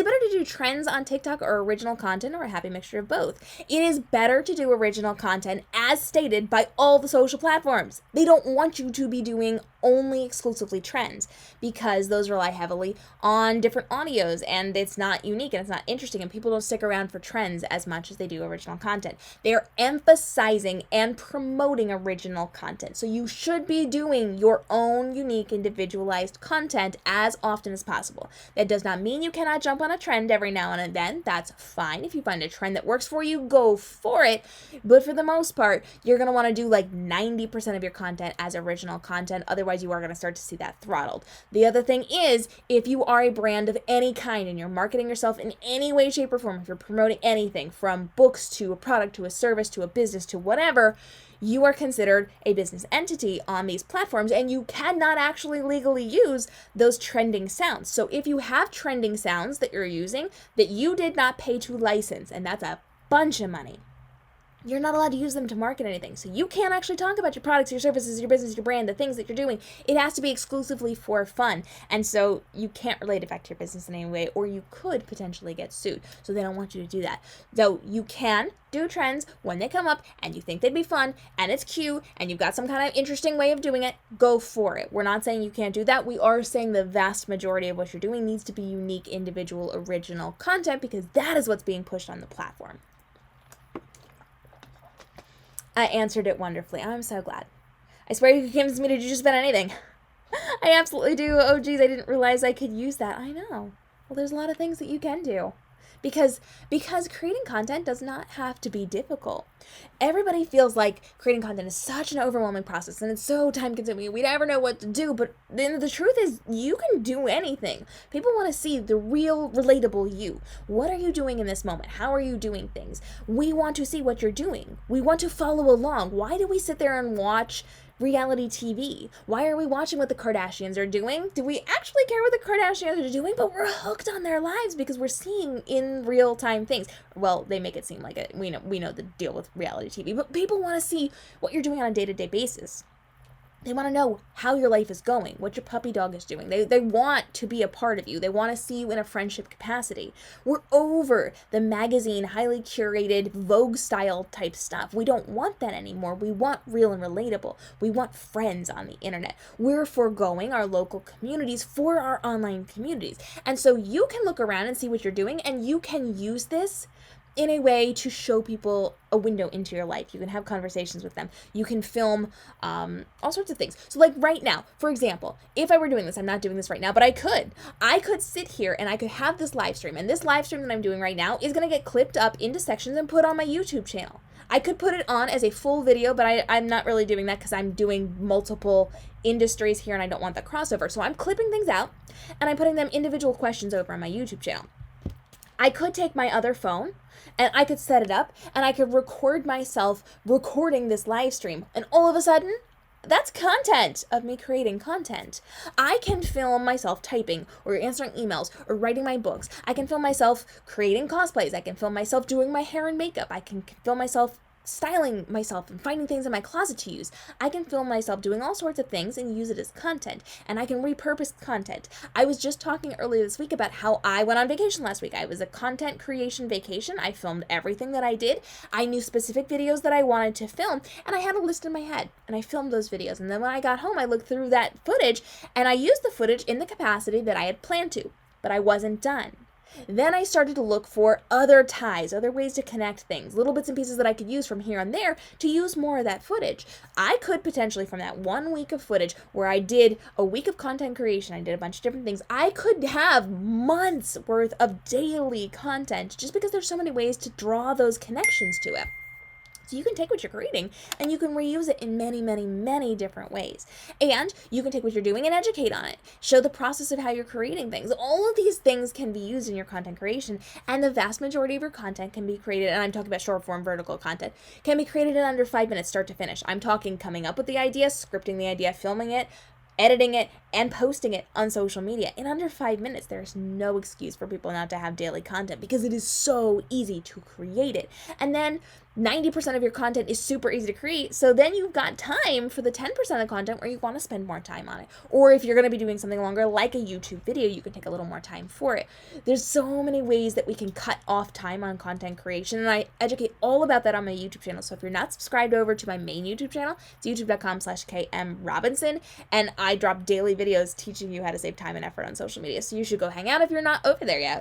it better to do trends on TikTok or original content, or a happy mixture of both? It is better to do original content as stated by all the social platforms. They don't want you to be doing only exclusively trends, because those rely heavily on different audios, and it's not unique and it's not interesting, and people don't stick around for trends as much as they do original content. They're emphasizing and promoting original content. So you should be doing your own unique individualized content as often as possible. That does not mean you cannot jump on a trend every now and then. That's fine. If you find a trend that works for you, go for it. But for the most part, you're going to want to do like 90% of your content as original content. Otherwise, you are going to start to see that throttled. The other thing is, if you are a brand of any kind and you're marketing yourself in any way, shape, or form, if you're promoting anything from books to a product to a service to a business to whatever, you are considered a business entity on these platforms, and you cannot actually legally use those trending sounds. So if you have trending sounds that you're using that you did not pay to license, and that's a bunch of money, you're not allowed to use them to market anything. So you can't actually talk about your products, your services, your business, your brand, the things that you're doing. It has to be exclusively for fun. And so you can't relate it back to your business in any way, or you could potentially get sued. So they don't want you to do that. Though you can do trends when they come up and you think they'd be fun and it's cute and you've got some kind of interesting way of doing it, go for it. We're not saying you can't do that. We are saying the vast majority of what you're doing needs to be unique, individual, original content, because that is what's being pushed on the platform. I answered it wonderfully. I'm so glad. I swear you could convince me to do just about anything. I absolutely do. Oh, geez, I didn't realize I could use that. I know. Well, there's a lot of things that you can do. Because creating content does not have to be difficult. Everybody feels like creating content is such an overwhelming process and it's so time consuming. We never know what to do, but then the truth is you can do anything. People want to see the real, relatable you. What are you doing in this moment? How are you doing things? We want to see what you're doing. We want to follow along. Why do we sit there and watch reality TV? Why are we watching what the Kardashians are doing? Do we actually care what the Kardashians are doing? But we're hooked on their lives because we're seeing in real time things. Well, they make it seem like it. We know the deal with reality TV, but people want to see what you're doing on a day-to-day basis. They want to know how your life is going, what your puppy dog is doing. They want to be a part of you. They want to see you in a friendship capacity. We're over the magazine, highly curated, Vogue style type stuff. We don't want that anymore. We want real and relatable. We want friends on the internet. We're foregoing our local communities for our online communities. And so you can look around and see what you're doing, and you can use this in a way to show people a window into your life. You can have conversations with them. You can film all sorts of things. So like right now, for example, if I were doing this, I'm not doing this right now, but I could sit here and I could have this live stream, and this live stream that I'm doing right now is going to get clipped up into sections and put on my YouTube channel. I could put it on as a full video, but I'm not really doing that because I'm doing multiple industries here and I don't want the crossover. So I'm clipping things out and I'm putting them individual questions over on my YouTube channel. I could take my other phone and I could set it up and I could record myself recording this live stream. And all of a sudden, that's content of me creating content. I can film myself typing or answering emails or writing my books. I can film myself creating cosplays. I can film myself doing my hair and makeup. I can film myself styling myself and finding things in my closet to use. I can film myself doing all sorts of things and use it as content, and I can repurpose content. I was just talking earlier this week about how I went on vacation last week. I was a content creation vacation. I filmed everything that I did. I knew specific videos that I wanted to film, and I had a list in my head, and I filmed those videos. And then when I got home, I looked through that footage, and I used the footage in the capacity that I had planned to, but I wasn't done. Then I started to look for other ties, other ways to connect things, little bits and pieces that I could use from here and there to use more of that footage. I could potentially, from that 1 week of footage where I did a week of content creation, I did a bunch of different things, I could have months worth of daily content just because there's so many ways to draw those connections to it. So you can take what you're creating and you can reuse it in many, many, many different ways. And you can take what you're doing and educate on it. Show the process of how you're creating things. All of these things can be used in your content creation, and the vast majority of your content can be created, and I'm talking about short form vertical content, can be created in under 5 minutes start to finish. I'm talking coming up with the idea, scripting the idea, filming it, editing it, and posting it on social media in under 5 minutes. There's no excuse for people not to have daily content because it is so easy to create it. And then 90% of your content is super easy to create. So then you've got time for the 10% of the content where you want to spend more time on it. Or if you're going to be doing something longer, like a YouTube video, you can take a little more time for it. There's so many ways that we can cut off time on content creation. And I educate all about that on my YouTube channel. So if you're not subscribed over to my main YouTube channel, it's youtube.com/KMRobinson. And I drop daily videos teaching you how to save time and effort on social media. So you should go hang out if you're not over there yet.